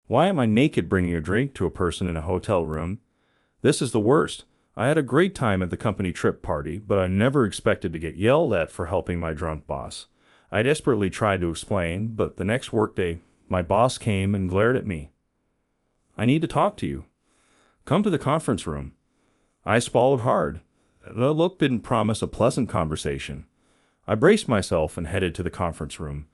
Why am I naked bringing a drink to a person in a hotel room? This is the worst. I had a great time at the company trip party, but I never expected to get yelled at for helping my drunk boss. I desperately tried to explain, but the next workday, my boss came and glared at me. I need to talk to you. Come to the conference room. I swallowed hard. The look didn't promise a pleasant conversation. I braced myself and headed to the conference room.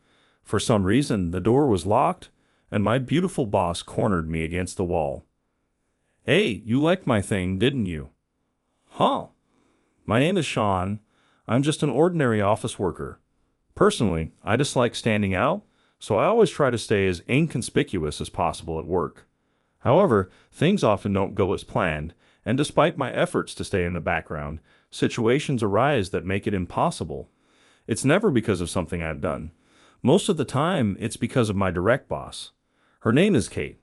For some reason, the door was locked, and my beautiful boss cornered me against the wall. Hey, you liked my thing, didn't you? Huh. My name is Sean. I'm just an ordinary office worker. Personally, I dislike standing out, so I always try to stay as inconspicuous as possible at work. However, things often don't go as planned, and despite my efforts to stay in the background, situations arise that make it impossible. It's never because of something I've done. Most of the time, it's because of my direct boss. Her name is Kate.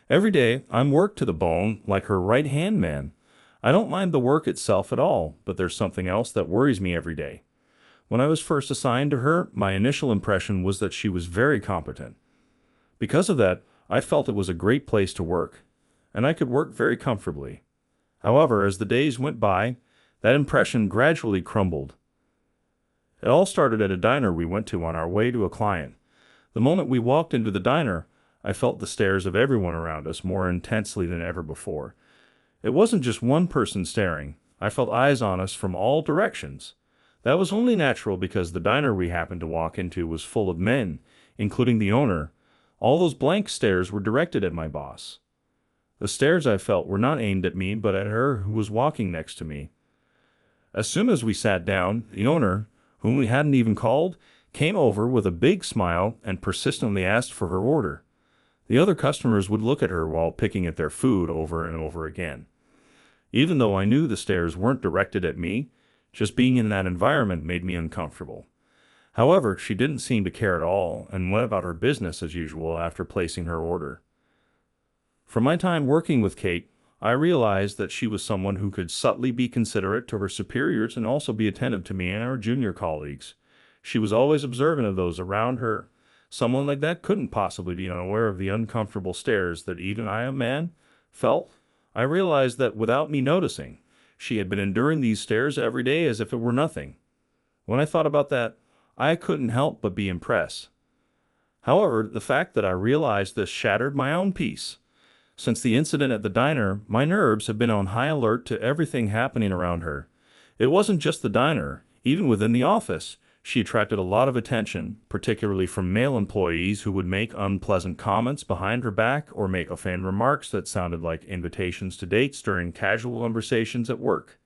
Every day, I'm worked to the bone like her right-hand man. I don't mind the work itself at all, but there's something else that worries me every day. When I was first assigned to her, my initial impression was that she was very competent. Because of that, I felt it was a great place to work, and I could work very comfortably. However, as the days went by, that impression gradually crumbled. It all started at a diner we went to on our way to a client. The moment we walked into the diner, I felt the stares of everyone around us more intensely than ever before. It wasn't just one person staring. I felt eyes on us from all directions. That was only natural because the diner we happened to walk into was full of men, including the owner. All those blank stares were directed at my boss. The stares I felt were not aimed at me, but at her who was walking next to me. As soon as we sat down, the owner, whom we hadn't even called, came over with a big smile and persistently asked for her order. The other customers would look at her while picking at their food over and over again. Even though I knew the stares weren't directed at me, just being in that environment made me uncomfortable. However, she didn't seem to care at all and went about her business as usual after placing her order. From my time working with Kate, I realized that she was someone who could subtly be considerate to her superiors and also be attentive to me and our junior colleagues. She was always observant of those around her. Someone like that couldn't possibly be unaware of the uncomfortable stares that even I, a man, felt. I realized that without me noticing, she had been enduring these stares every day as if it were nothing. When I thought about that, I couldn't help but be impressed. However, the fact that I realized this shattered my own peace. Since the incident at the diner, my nerves have been on high alert to everything happening around her. It wasn't just the diner. Even within the office, she attracted a lot of attention, particularly from male employees who would make unpleasant comments behind her back or make offhand remarks that sounded like invitations to dates during casual conversations at work.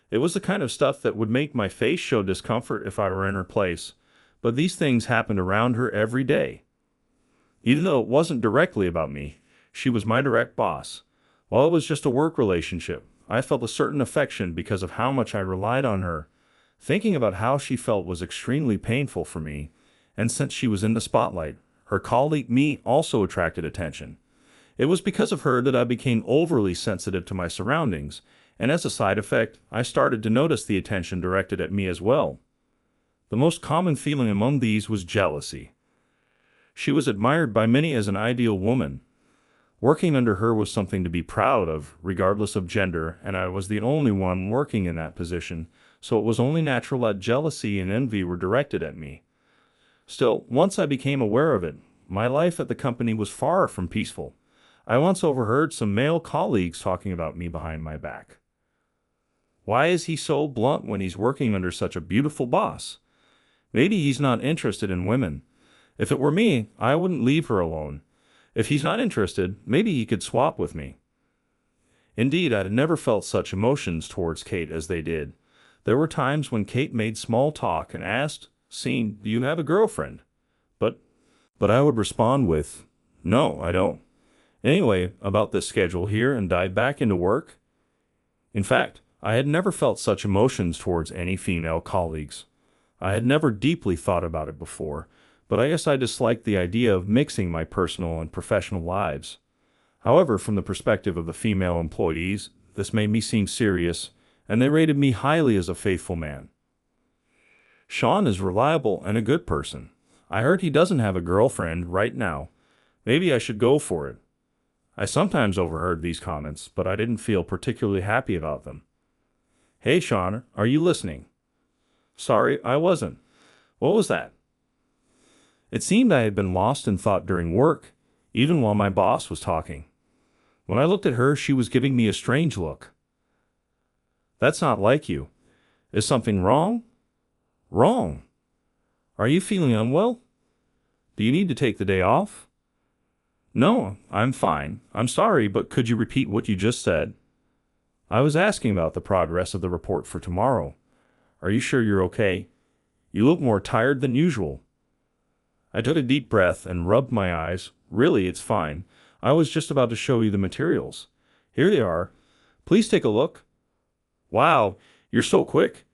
It was the kind of stuff that would make my face show discomfort if I were in her place, but these things happened around her every day. Even though it wasn't directly about me, she was my direct boss. While it was just a work relationship, I felt a certain affection because of how much I relied on her. Thinking about how she felt was extremely painful for me, and since she was in the spotlight, her colleague me also attracted attention. It was because of her that I became overly sensitive to my surroundings, and as a side effect, I started to notice the attention directed at me as well. The most common feeling among these was jealousy. She was admired by many as an ideal woman. Working under her was something to be proud of, regardless of gender, and I was the only one working in that position, so it was only natural that jealousy and envy were directed at me. Still, once I became aware of it, my life at the company was far from peaceful. I once overheard some male colleagues talking about me behind my back. Why is he so blunt when he's working under such a beautiful boss? Maybe he's not interested in women. If it were me, I wouldn't leave her alone. If he's not interested, maybe he could swap with me. Indeed, I had never felt such emotions towards Kate as they did. There were times when Kate made small talk and asked, "Scene, do you have a girlfriend?" But I would respond with, "No, I don't." Anyway, about this schedule here and dive back into work. In fact, I had never felt such emotions towards any female colleagues. I had never deeply thought about it before, but I guess I disliked the idea of mixing my personal and professional lives. However, from the perspective of the female employees, this made me seem serious, and they rated me highly as a faithful man. Sean is reliable and a good person. I heard he doesn't have a girlfriend right now. Maybe I should go for it. I sometimes overheard these comments, but I didn't feel particularly happy about them. Hey, Sean, are you listening? Sorry, I wasn't. What was that? It seemed I had been lost in thought during work, even while my boss was talking. When I looked at her, she was giving me a strange look. That's not like you. Is something wrong? Wrong. Are you feeling unwell? Do you need to take the day off? No, I'm fine. I'm sorry, but could you repeat what you just said? I was asking about the progress of the report for tomorrow. Are you sure you're okay? You look more tired than usual. I took a deep breath and rubbed my eyes. Really, it's fine. I was just about to show you the materials. Here they are. Please take a look. Wow, you're so quick.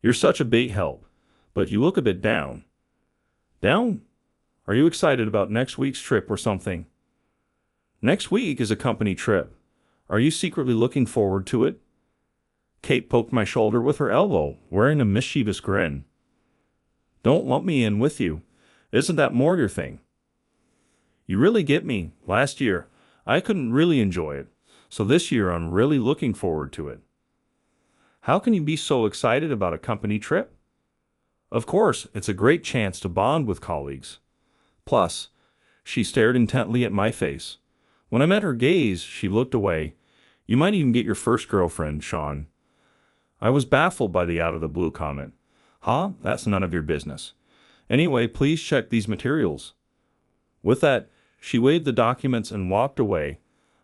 You're such a big help. But you look a bit down. Down? Are you excited about next week's trip or something? Next week is a company trip. Are you secretly looking forward to it? Kate poked my shoulder with her elbow, wearing a mischievous grin. Don't lump me in with you. Isn't that more your thing? You really get me. Last year, I couldn't really enjoy it, so this year I'm really looking forward to it. How can you be so excited about a company trip? Of course, it's a great chance to bond with colleagues. Plus, she stared intently at my face. When I met her gaze, she looked away. You might even get your first girlfriend, Sean. I was baffled by the out-of-the-blue comment. Huh? That's none of your business. Anyway, please check these materials. With that, she waved the documents and walked away.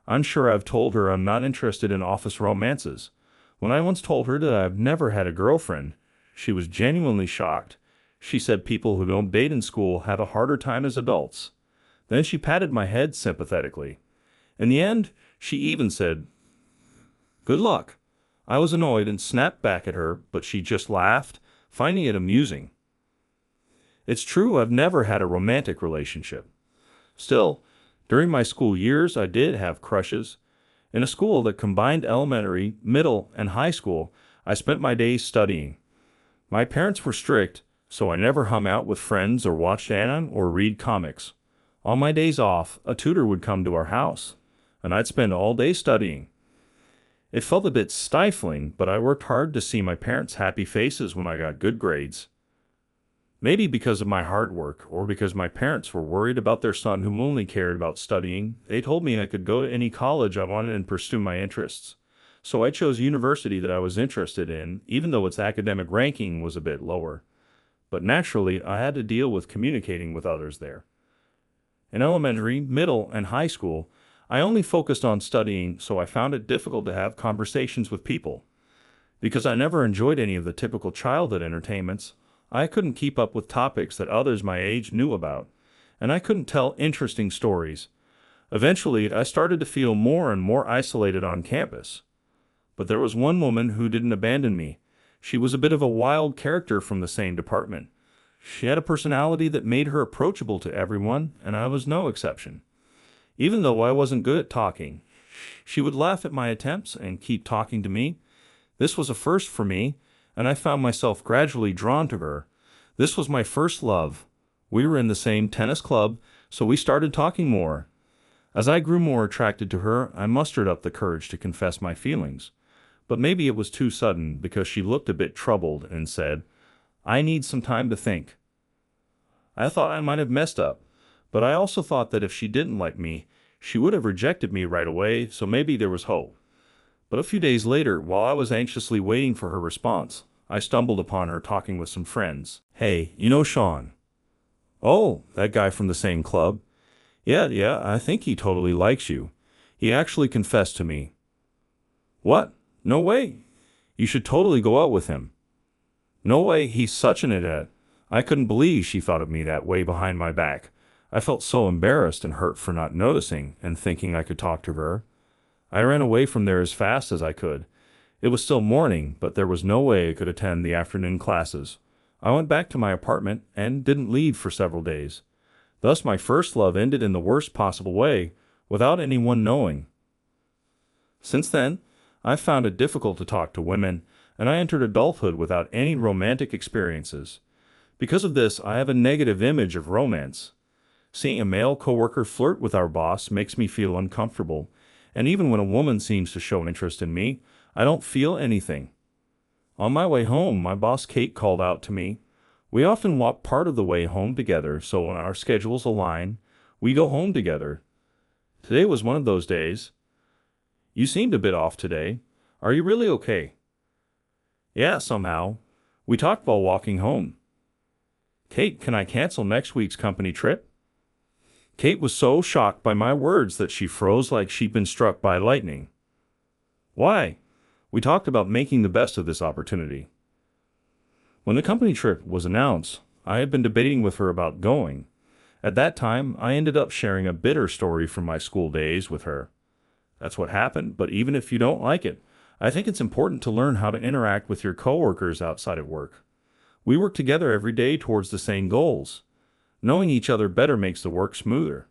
I'm sure I've told her I'm not interested in office romances. When I once told her that I've never had a girlfriend, she was genuinely shocked. She said people who don't date in school have a harder time as adults. Then she patted my head sympathetically. In the end, she even said, "Good luck." I was annoyed and snapped back at her, but she just laughed, finding it amusing. It's true I've never had a romantic relationship. Still, during my school years, I did have crushes. In a school that combined elementary, middle, and high school, I spent my days studying. My parents were strict, so I never hung out with friends or watched anime or read comics. On my days off, a tutor would come to our house, and I'd spend all day studying. It felt a bit stifling, but I worked hard to see my parents' happy faces when I got good grades. Maybe because of my hard work, or because my parents were worried about their son who only cared about studying, they told me I could go to any college I wanted and pursue my interests. So I chose university that I was interested in, even though its academic ranking was a bit lower. But naturally, I had to deal with communicating with others there. In elementary, middle, and high school, I only focused on studying, so I found it difficult to have conversations with people. Because I never enjoyed any of the typical childhood entertainments, I couldn't keep up with topics that others my age knew about, and I couldn't tell interesting stories. Eventually, I started to feel more and more isolated on campus. But there was one woman who didn't abandon me. She was a bit of a wild character from the same department. She had a personality that made her approachable to everyone, and I was no exception. Even though I wasn't good at talking, she would laugh at my attempts and keep talking to me. This was a first for me, and I found myself gradually drawn to her. This was my first love. We were in the same tennis club, so we started talking more. As I grew more attracted to her, I mustered up the courage to confess my feelings. But maybe it was too sudden, because she looked a bit troubled and said, "I need some time to think." I thought I might have messed up, but I also thought that if she didn't like me, she would have rejected me right away, so maybe there was hope. But a few days later, while I was anxiously waiting for her response, I stumbled upon her talking with some friends. "Hey, you know Sean?" "Oh, that guy from the same club?" Yeah, I think he totally likes you. He actually confessed to me." "What? No way. You should totally go out with him." "No way, he's such an idiot." I couldn't believe she thought of me that way behind my back. I felt so embarrassed and hurt for not noticing and thinking I could talk to her. I ran away from there as fast as I could. It was still morning, but there was no way I could attend the afternoon classes. I went back to my apartment and didn't leave for several days. Thus my first love ended in the worst possible way, without anyone knowing. Since then, I've found it difficult to talk to women, and I entered adulthood without any romantic experiences. Because of this, I have a negative image of romance. Seeing a male coworker flirt with our boss makes me feel uncomfortable, and even when a woman seems to show interest in me, I don't feel anything. On my way home, my boss Kate called out to me. We often walk part of the way home together, so when our schedules align, we go home together. Today was one of those days. You seemed a bit off today. Are you really okay? Yeah, somehow. We talked while walking home. Kate, can I cancel next week's company trip? Kate was so shocked by my words that she froze like she'd been struck by lightning. Why? We talked about making the best of this opportunity. When the company trip was announced, I had been debating with her about going. At that time, I ended up sharing a bitter story from my school days with her. That's what happened, but even if you don't like it, I think it's important to learn how to interact with your coworkers outside of work. We work together every day towards the same goals. Knowing each other better makes the work smoother.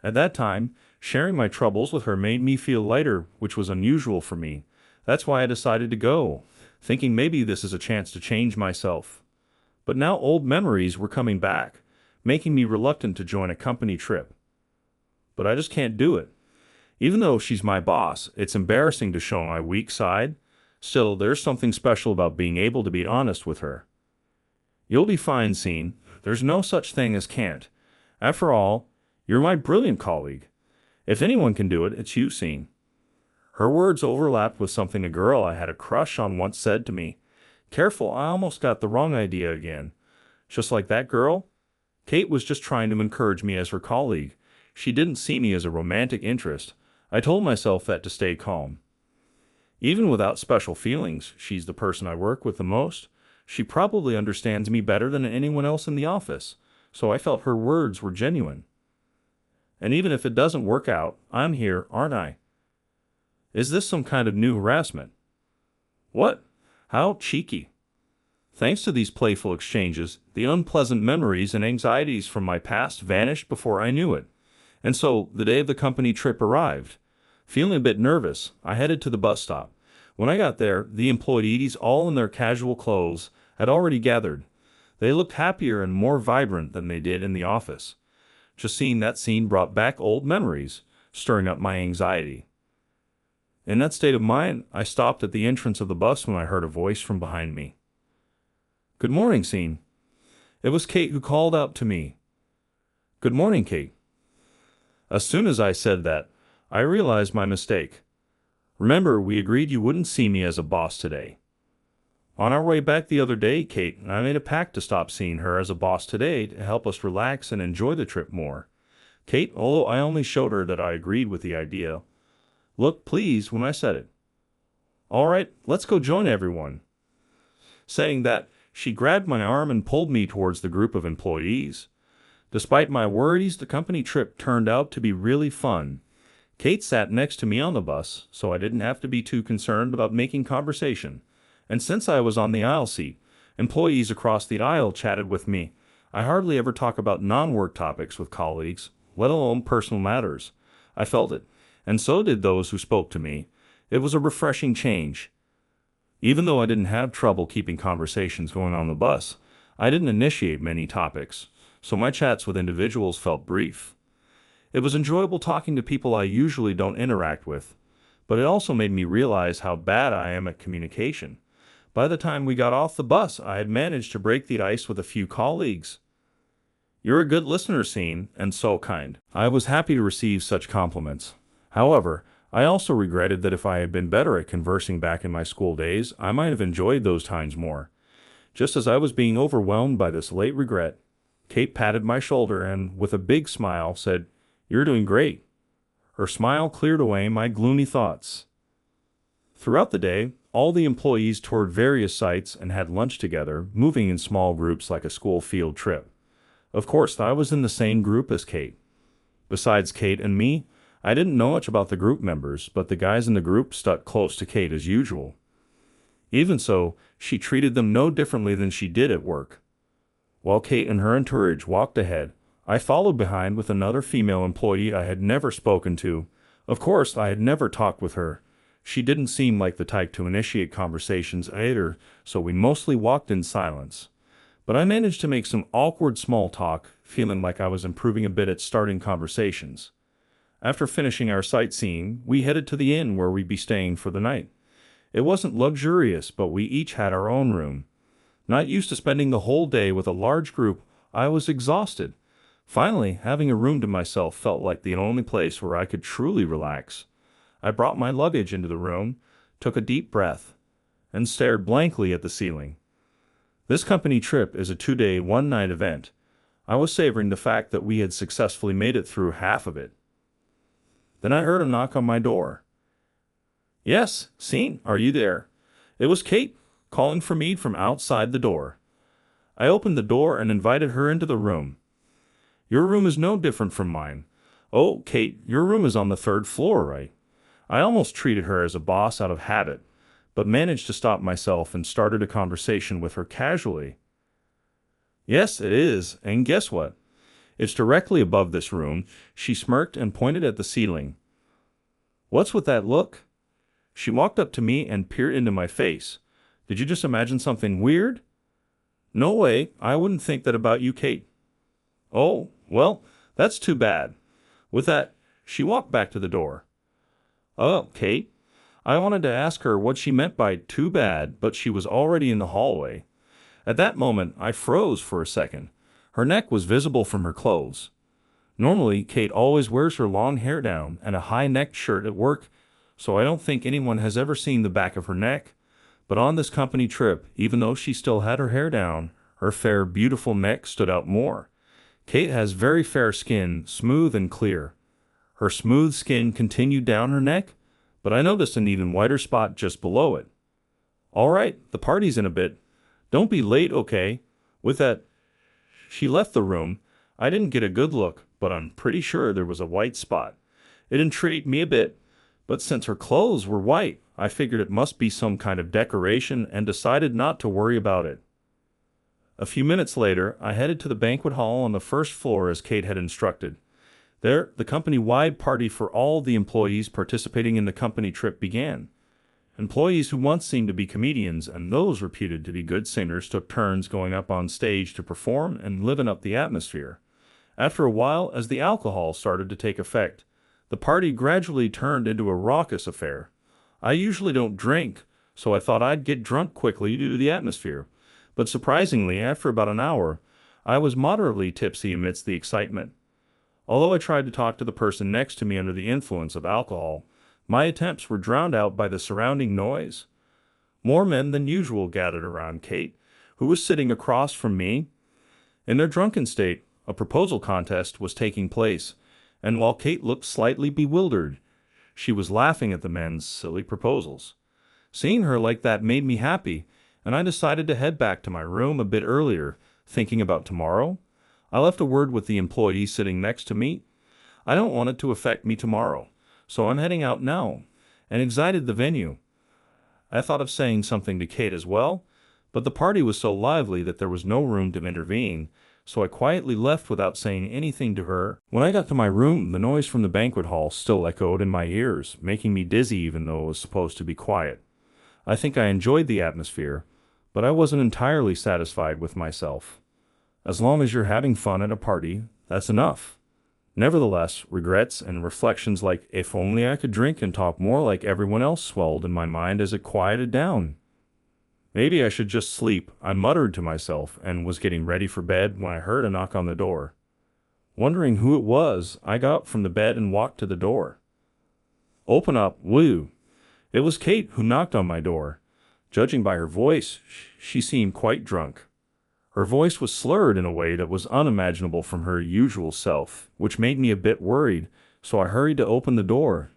At that time, sharing my troubles with her made me feel lighter, which was unusual for me. That's why I decided to go, thinking maybe this is a chance to change myself. But now old memories were coming back, making me reluctant to join a company trip. But I just can't do it. Even though she's my boss, it's embarrassing to show my weak side. Still, there's something special about being able to be honest with her. You'll be fine, Scene. There's no such thing as can't. After all, you're my brilliant colleague. If anyone can do it, it's you, Scene. Her words overlapped with something a girl I had a crush on once said to me. Careful, I almost got the wrong idea again. Just like that girl? Kate was just trying to encourage me as her colleague. She didn't see me as a romantic interest. I told myself that to stay calm. Even without special feelings, she's the person I work with the most. She probably understands me better than anyone else in the office, so I felt her words were genuine. And even if it doesn't work out, I'm here, aren't I? Is this some kind of new harassment? What? How cheeky. Thanks to these playful exchanges, the unpleasant memories and anxieties from my past vanished before I knew it. And so, the day of the company trip arrived. Feeling a bit nervous, I headed to the bus stop. When I got there, the employees, all in their casual clothes, had already gathered. They looked happier and more vibrant than they did in the office. Just seeing that scene brought back old memories, stirring up my anxiety. In that state of mind, I stopped at the entrance of the bus when I heard a voice from behind me. Good morning, Scene. It was Kate who called out to me. Good morning, Kate. As soon as I said that, I realized my mistake. Remember, we agreed you wouldn't see me as a boss today. On our way back the other day, Kate and I made a pact to stop seeing her as a boss today to help us relax and enjoy the trip more. Kate, although I only showed her that I agreed with the idea, looked pleased when I said it. All right, let's go join everyone. Saying that, she grabbed my arm and pulled me towards the group of employees. Despite my worries, the company trip turned out to be really fun. Kate sat next to me on the bus, so I didn't have to be too concerned about making conversation. And since I was on the aisle seat, employees across the aisle chatted with me. I hardly ever talk about non-work topics with colleagues, let alone personal matters. I felt it, and so did those who spoke to me. It was a refreshing change. Even though I didn't have trouble keeping conversations going on the bus, I didn't initiate many topics, so my chats with individuals felt brief. It was enjoyable talking to people I usually don't interact with, but it also made me realize how bad I am at communication. By the time we got off the bus, I had managed to break the ice with a few colleagues. You're a good listener, Scene, and so kind. I was happy to receive such compliments. However, I also regretted that if I had been better at conversing back in my school days, I might have enjoyed those times more. Just as I was being overwhelmed by this late regret, Kate patted my shoulder and, with a big smile, said, You're doing great. Her smile cleared away my gloomy thoughts. Throughout the day, all the employees toured various sites and had lunch together, moving in small groups like a school field trip. Of course, I was in the same group as Kate. Besides Kate and me, I didn't know much about the group members, but the guys in the group stuck close to Kate as usual. Even so, she treated them no differently than she did at work. While Kate and her entourage walked ahead, I followed behind with another female employee I had never spoken to. Of course, I had never talked with her. She didn't seem like the type to initiate conversations either, so we mostly walked in silence. but I managed to make some awkward small talk, feeling like I was improving a bit at starting conversations. After finishing our sightseeing, we headed to the inn where we'd be staying for the night. It wasn't luxurious, but we each had our own room. Not used to spending the whole day with a large group, I was exhausted. Finally, having a room to myself felt like the only place where I could truly relax. I brought my luggage into the room, took a deep breath, and stared blankly at the ceiling. This company trip is a 2-day, 1-night event. I was savoring the fact that we had successfully made it through half of it. Then I heard a knock on my door. "Yes, Scene, are you there?" It was Kate, calling for me from outside the door. I opened the door and invited her into the room. "Your room is no different from mine." "Oh, Kate, your room is on the 3rd floor, right?" I almost treated her as a boss out of habit, but managed to stop myself and started a conversation with her casually. "Yes, it is, and guess what? It's directly above this room." She smirked and pointed at the ceiling. "What's with that look?" She walked up to me and peered into my face. "Did you just imagine something weird?" "No way, I wouldn't think that about you, Kate." "Oh, well, that's too bad." With that, she walked back to the door. "Oh, Kate." I wanted to ask her what she meant by too bad, but she was already in the hallway. At that moment, I froze for a second. Her neck was visible from her clothes. Normally, Kate always wears her long hair down and a high-necked shirt at work, so I don't think anyone has ever seen the back of her neck. But on this company trip, even though she still had her hair down, her fair, beautiful neck stood out more. Kate has very fair skin, smooth and clear. Her smooth skin continued down her neck, but I noticed an even whiter spot just below it. "All right, the party's in a bit. Don't be late, okay?" With that, she left the room. I didn't get a good look, but I'm pretty sure there was a white spot. It intrigued me a bit, but since her clothes were white, I figured it must be some kind of decoration and decided not to worry about it. A few minutes later, I headed to the banquet hall on the 1st floor as Kate had instructed. There, the company-wide party for all the employees participating in the company trip began. Employees who once seemed to be comedians and those reputed to be good singers took turns going up on stage to perform and liven up the atmosphere. After a while, as the alcohol started to take effect, the party gradually turned into a raucous affair. I usually don't drink, so I thought I'd get drunk quickly due to the atmosphere. But surprisingly, after about an hour, I was moderately tipsy amidst the excitement. Although I tried to talk to the person next to me under the influence of alcohol, my attempts were drowned out by the surrounding noise. More men than usual gathered around Kate, who was sitting across from me. In their drunken state, a proposal contest was taking place, and while Kate looked slightly bewildered, she was laughing at the men's silly proposals. Seeing her like that made me happy, and I decided to head back to my room a bit earlier, thinking about tomorrow. I left a word with the employee sitting next to me. I don't want it to affect me tomorrow, so I'm heading out now, and exited the venue. I thought of saying something to Kate as well, but the party was so lively that there was no room to intervene, so I quietly left without saying anything to her. When I got to my room, the noise from the banquet hall still echoed in my ears, making me dizzy even though it was supposed to be quiet. I think I enjoyed the atmosphere, but I wasn't entirely satisfied with myself. As long as you're having fun at a party, that's enough. Nevertheless, regrets and reflections like, if only I could drink and talk more like everyone else, swelled in my mind as it quieted down. Maybe I should just sleep, I muttered to myself, and was getting ready for bed when I heard a knock on the door. Wondering who it was, I got up from the bed and walked to the door. "Open up, woo!" It was Kate who knocked on my door. Judging by her voice, she seemed quite drunk. Her voice was slurred in a way that was unimaginable from her usual self, which made me a bit worried, so I hurried to open the door.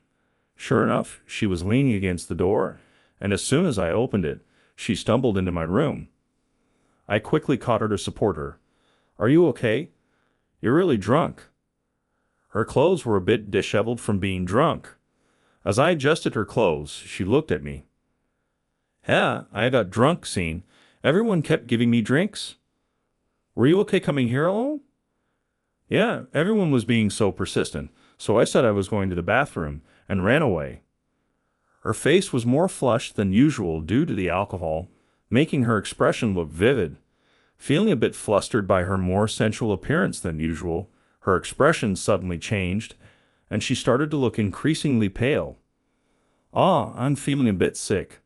Sure enough, she was leaning against the door, and as soon as I opened it, she stumbled into my room. I quickly caught her to support her. "Are you okay? You're really drunk." Her clothes were a bit disheveled from being drunk. As I adjusted her clothes, she looked at me. "Yeah, I got drunk, Scene. Everyone kept giving me drinks." "Were you okay coming here alone?" "Yeah, everyone was being so persistent, so I said I was going to the bathroom and ran away." Her face was more flushed than usual due to the alcohol, making her expression look vivid. Feeling a bit flustered by her more sensual appearance than usual, her expression suddenly changed, and she started to look increasingly pale. "Ah, I'm feeling a bit sick."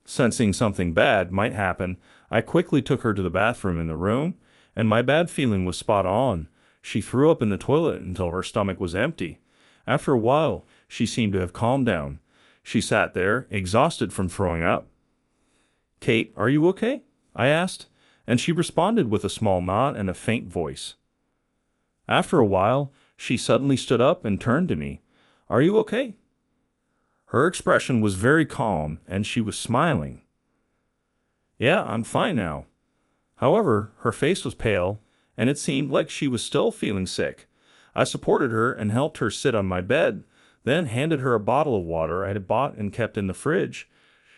Sensing something bad might happen, I quickly took her to the bathroom in the room, and my bad feeling was spot on. She threw up in the toilet until her stomach was empty. After a while, she seemed to have calmed down. She sat there, exhausted from throwing up. "Kate, are you okay?" I asked, and she responded with a small nod and a faint voice. After a while, she suddenly stood up and turned to me. "Are you okay?" Her expression was very calm, and she was smiling. "Yeah, I'm fine now." However, her face was pale, and it seemed like she was still feeling sick. I supported her and helped her sit on my bed, then handed her a bottle of water I had bought and kept in the fridge.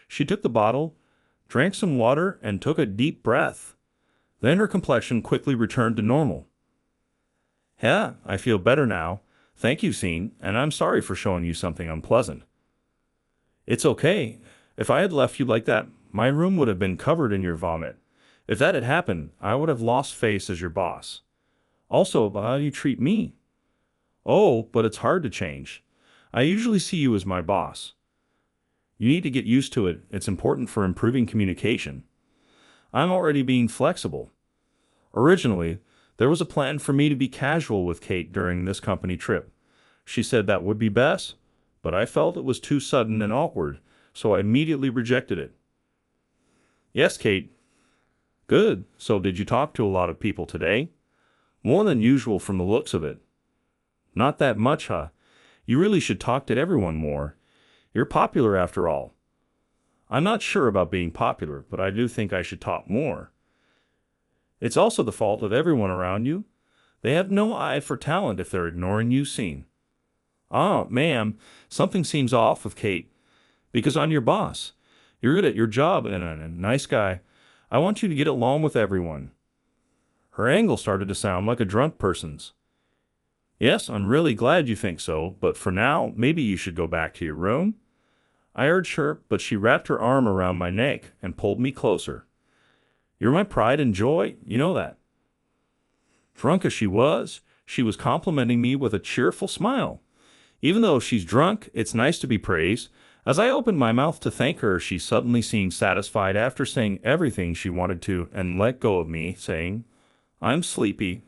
She took the bottle, drank some water, and took a deep breath. Then her complexion quickly returned to normal. "Yeah, I feel better now. Thank you, Scene, and I'm sorry for showing you something unpleasant." "It's okay. If I had left you like that, my room would have been covered in your vomit. If that had happened, I would have lost face as your boss. Also, how do you treat me?" "Oh, but it's hard to change. I usually see you as my boss. You need to get used to it. It's important for improving communication." I'm already being flexible. Originally, there was a plan for me to be casual with Kate during this company trip. She said that would be best, but I felt it was too sudden and awkward, so I immediately rejected it. "Yes, Kate." "Good. So did you talk to a lot of people today?" "More than usual from the looks of it." "Not that much, huh? You really should talk to everyone more. You're popular after all." "I'm not sure about being popular, but I do think I should talk more." "It's also the fault of everyone around you. They have no eye for talent if they're ignoring you, Scene." "Ah, ma'am, something seems off with Kate. Because I'm your boss. You're good at your job and a nice guy. I want you to get along with everyone." Her angle started to sound like a drunk person's. "Yes, I'm really glad you think so, but for now, maybe you should go back to your room." I urged her, but she wrapped her arm around my neck and pulled me closer. "You're my pride and joy, you know that." Drunk as she was complimenting me with a cheerful smile. Even though she's drunk, it's nice to be praised. As I opened my mouth to thank her, she suddenly seemed satisfied after saying everything she wanted to and let go of me, saying, "I'm sleepy,"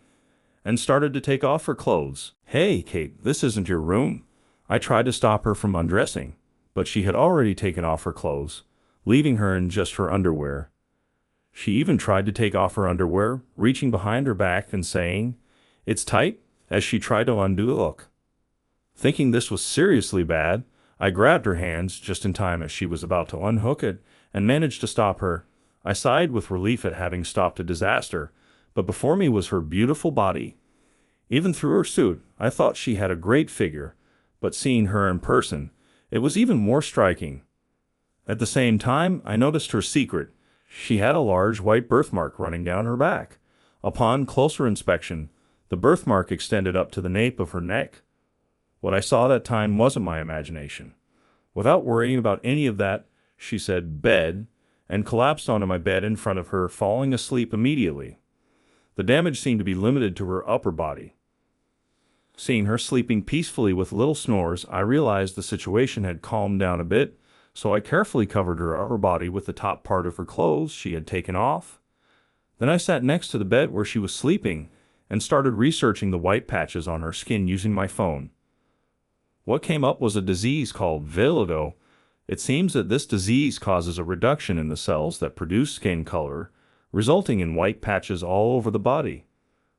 and started to take off her clothes. "Hey, Kate, this isn't your room." I tried to stop her from undressing, but she had already taken off her clothes, leaving her in just her underwear. She even tried to take off her underwear, reaching behind her back and saying, "It's tight," as she tried to undo the look. Thinking this was seriously bad, I grabbed her hands just in time as she was about to unhook it and managed to stop her. I sighed with relief at having stopped a disaster, but before me was her beautiful body. Even through her suit, I thought she had a great figure, but seeing her in person, it was even more striking. At the same time, I noticed her secret. She had a large white birthmark running down her back. Upon closer inspection, the birthmark extended up to the nape of her neck. What I saw that time wasn't my imagination. Without worrying about any of that, she said "bed" and collapsed onto my bed in front of her, falling asleep immediately. The damage seemed to be limited to her upper body. Seeing her sleeping peacefully with little snores, I realized the situation had calmed down a bit, so I carefully covered her upper body with the top part of her clothes she had taken off. Then I sat next to the bed where she was sleeping and started researching the white patches on her skin using my phone. What came up was a disease called vitiligo. It seems that this disease causes a reduction in the cells that produce skin color, resulting in white patches all over the body.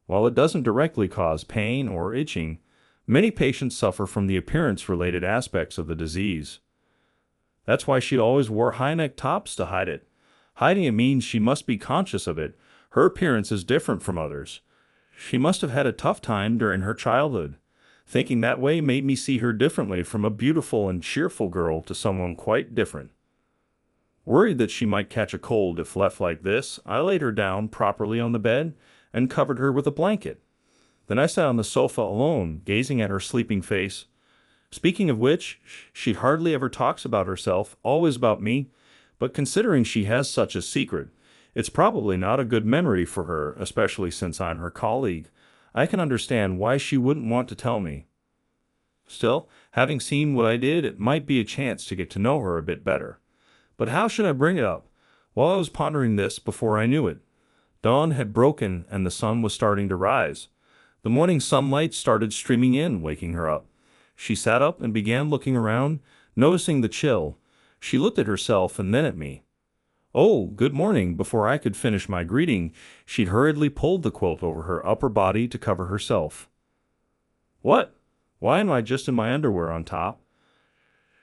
While it doesn't directly cause pain or itching, many patients suffer from the appearance-related aspects of the disease. That's why she always wore high-neck tops to hide it. Hiding it means she must be conscious of it. Her appearance is different from others. She must have had a tough time during her childhood. Thinking that way made me see her differently, from a beautiful and cheerful girl to someone quite different. Worried that she might catch a cold if left like this, I laid her down properly on the bed and covered her with a blanket. Then I sat on the sofa alone, gazing at her sleeping face. Speaking of which, she hardly ever talks about herself, always about me, but considering she has such a secret, It's probably not a good memory for her, especially since I'm her colleague. I can understand why she wouldn't want to tell me. Still, having seen what I did, it might be a chance to get to know her a bit better. But how should I bring it up? While I was pondering this, before I knew it, dawn had broken and the sun was starting to rise. The morning sunlight started streaming in, waking her up. She sat up and began looking around, noticing the chill. She looked at herself and then at me. "Oh, good morning." Before I could finish my greeting, she'd hurriedly pulled the quilt over her upper body to cover herself. "What? Why am I just in my underwear on top?"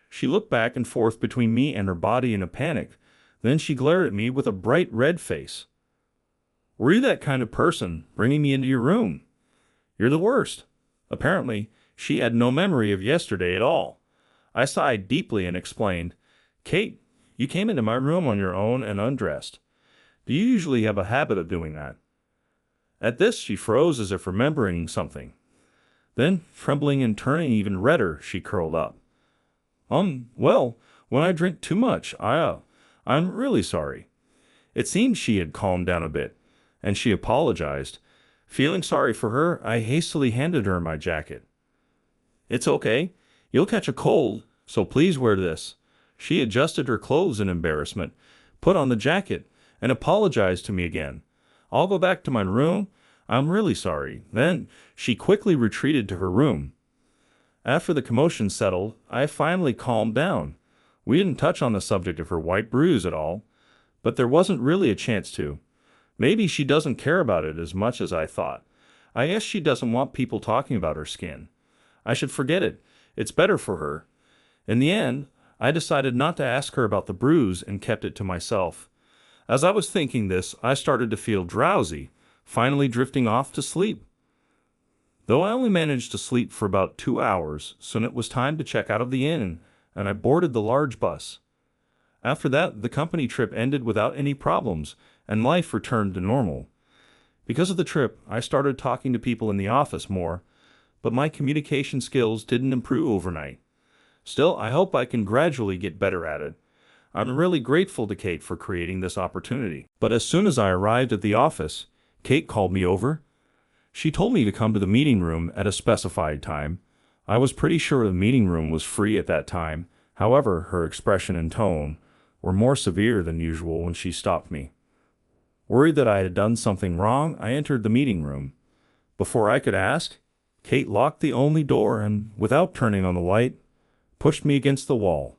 She looked back and forth between me and her body in a panic. Then she glared at me with a bright red face. "Were you that kind of person, bringing me into your room? You're the worst." Apparently, she had no memory of yesterday at all. I sighed deeply and explained, "Kate, you came into my room on your own and undressed. Do you usually have a habit of doing that?" At this, she froze as if remembering something. Then, trembling and turning even redder, she curled up. Well, when I drink too much, I'm really sorry." It seemed she had calmed down a bit, and she apologized. Feeling sorry for her, I hastily handed her my jacket. "It's okay. You'll catch a cold, so please wear this." She adjusted her clothes in embarrassment, put on the jacket, and apologized to me again. "I'll go back to my room. I'm really sorry." Then she quickly retreated to her room. After the commotion settled, I finally calmed down. We didn't touch on the subject of her white bruise at all, but there wasn't really a chance to. Maybe she doesn't care about it as much as I thought. I guess she doesn't want people talking about her skin. I should forget it. It's better for her. In the end, I decided not to ask her about the bruise and kept it to myself. As I was thinking this, I started to feel drowsy, finally drifting off to sleep. Though I only managed to sleep for about 2 hours, soon it was time to check out of the inn, and I boarded the large bus. After that, the company trip ended without any problems, and life returned to normal. Because of the trip, I started talking to people in the office more, but my communication skills didn't improve overnight. Still, I hope I can gradually get better at it. I'm really grateful to Kate for creating this opportunity. But as soon as I arrived at the office, Kate called me over. She told me to come to the meeting room at a specified time. I was pretty sure the meeting room was free at that time. However, her expression and tone were more severe than usual when she stopped me. Worried that I had done something wrong, I entered the meeting room. Before I could ask, Kate locked the only door and, without turning on the light, pushed me against the wall.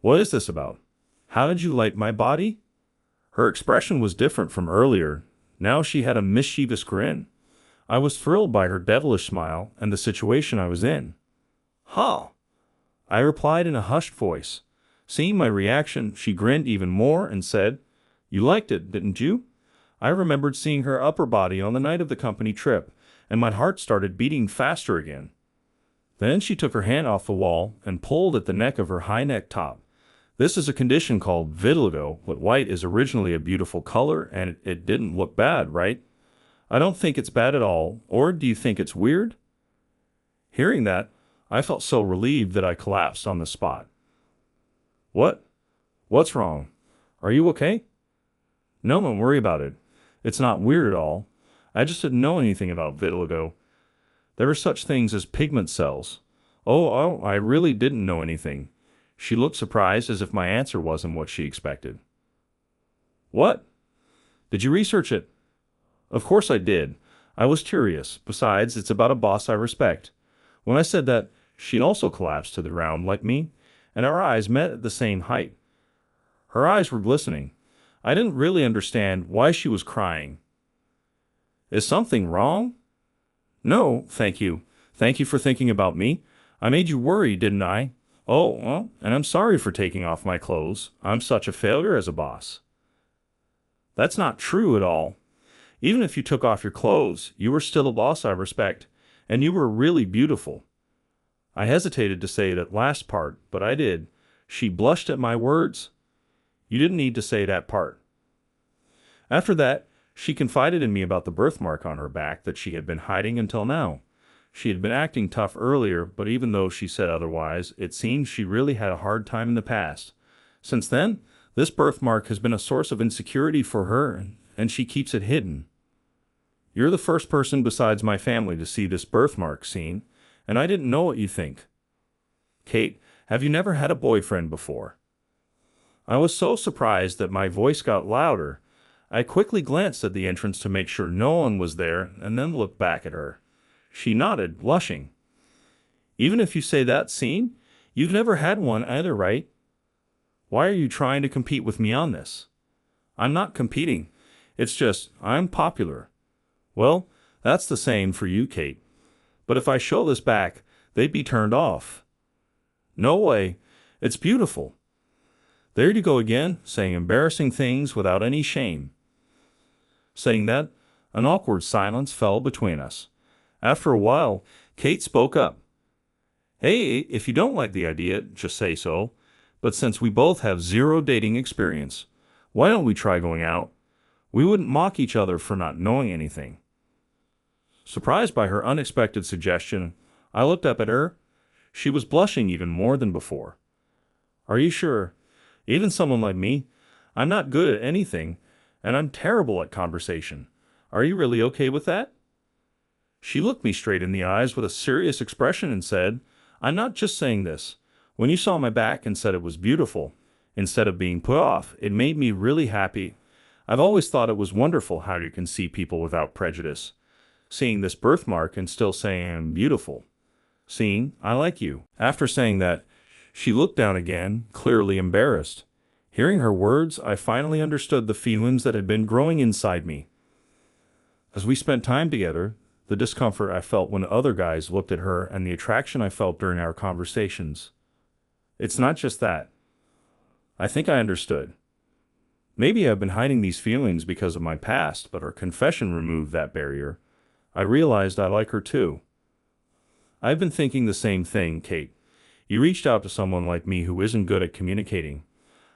"What is this about? How did you light my body?" Her expression was different from earlier. Now she had a mischievous grin. I was thrilled by her devilish smile and the situation I was in. "Huh," I replied in a hushed voice. Seeing my reaction, she grinned even more and said, "You liked it, didn't you?" I remembered seeing her upper body on the night of the company trip, and my heart started beating faster again. Then she took her hand off the wall and pulled at the neck of her high-neck top. This is a condition called vitiligo, but white is originally a beautiful color, and it didn't look bad, right? I don't think it's bad at all, or do you think it's weird? Hearing that, I felt so relieved that I collapsed on the spot. What's wrong? Are you okay?" "No, don't worry about it. It's not weird at all. I just didn't know anything about vitiligo. There are such things as pigment cells." Oh, I really didn't know anything." She looked surprised as if my answer wasn't what she expected. "What? Did you research it?" "Of course I did. I was curious. Besides, it's about a boss I respect." When I said that, she'd also collapsed to the ground like me, and our eyes met at the same height. Her eyes were glistening. I didn't really understand why she was crying. "Is something wrong?" "No, thank you. Thank you for thinking about me. I made you worry, didn't I?" "Oh, well, and I'm sorry for taking off my clothes. I'm such a failure as a boss." "That's not true at all. Even if you took off your clothes, you were still a boss I respect, and you were really beautiful." I hesitated to say that last part, but I did. She blushed at my words. "You didn't need to say that part." After that, she confided in me about the birthmark on her back that she had been hiding until now. She had been acting tough earlier, but even though she said otherwise, it seemed she really had a hard time in the past. Since then, This birthmark has been a source of insecurity for her, and she keeps it hidden. You're the first person besides my family to see this birthmark scene, and I didn't know what you think. Kate, have you never had a boyfriend before? I was so surprised that my voice got louder. I quickly glanced at the entrance to make sure no one was there, and then looked back at her. She nodded, blushing. Even if you say that scene, you've never had one either, right? Why are you trying to compete with me on this? I'm not competing. It's just, I'm popular. Well, that's the same for you, Kate. But if I show this back, they'd be turned off. No way. It's beautiful. There you go again, saying embarrassing things without any shame. Saying that, an awkward silence fell between us. After a while, Kate spoke up. Hey, if you don't like the idea, just say so. But since we both have zero dating experience, why don't we try going out? We wouldn't mock each other for not knowing anything. Surprised by her unexpected suggestion, I looked up at her. She was blushing even more than before. Are you sure? Even someone like me, I'm not good at anything, and I'm terrible at conversation. Are you really okay with that? She looked me straight in the eyes with a serious expression and said, I'm not just saying this. When you saw my back and said it was beautiful, instead of being put off, it made me really happy. I've always thought it was wonderful how you can see people without prejudice. Seeing this birthmark and still saying I'm beautiful. Seeing, I like you. After saying that, she looked down again, clearly embarrassed. Hearing her words, I finally understood the feelings that had been growing inside me. As we spent time together, the discomfort I felt when other guys looked at her and the attraction I felt during our conversations. It's not just that. I think I understood. Maybe I've been hiding these feelings because of my past, but her confession removed that barrier. I realized I like her too. I've been thinking the same thing, Kate. You reached out to someone like me who isn't good at communicating.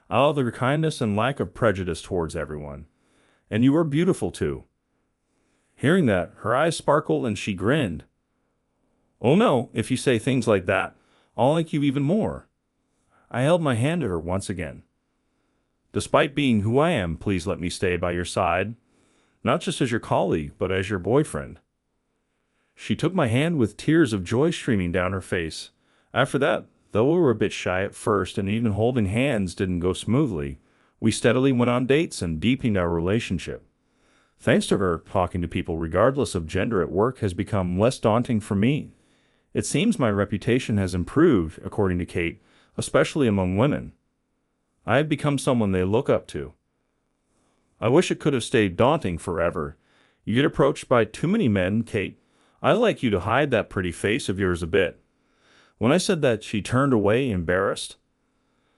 I love your kindness and lack of prejudice towards everyone. And you are beautiful too. Hearing that, her eyes sparkled and she grinned. Oh no, if you say things like that, I'll like you even more. I held my hand to her once again. Despite being who I am, please let me stay by your side, not just as your colleague, but as your boyfriend. She took my hand with tears of joy streaming down her face. After that, though we were a bit shy at first and even holding hands didn't go smoothly, we steadily went on dates and deepened our relationship. Thanks to her, talking to people regardless of gender at work has become less daunting for me. It seems my reputation has improved, according to Kate, especially among women. I have become someone they look up to. I wish it could have stayed daunting forever. You get approached by too many men, Kate. I'd like you to hide that pretty face of yours a bit. When I said that, she turned away, embarrassed.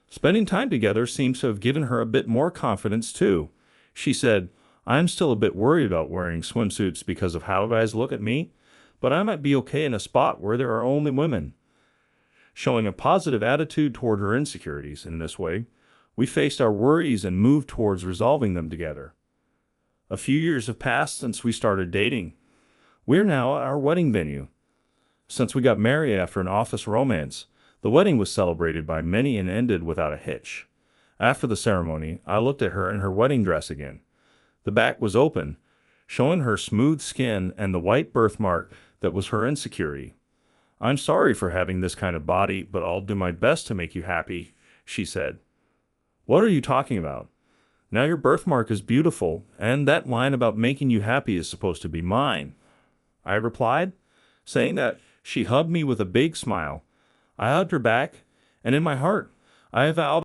Spending time together seems to have given her a bit more confidence, too. She said, I'm still a bit worried about wearing swimsuits because of how guys look at me, but I might be okay in a spot where there are only women. Showing a positive attitude toward her insecurities in this way, we faced our worries and moved towards resolving them together. A few years have passed since we started dating. We're now at our wedding venue. Since we got married after an office romance, the wedding was celebrated by many and ended without a hitch. After the ceremony, I looked at her in her wedding dress again. The back was open, showing her smooth skin and the white birthmark that was her insecurity. I'm sorry for having this kind of body, but I'll do my best to make you happy, she said. What are you talking about? Now your birthmark is beautiful, and that line about making you happy is supposed to be mine. I replied, saying that. She hugged me with a big smile. I hugged her back, and in my heart, I vowed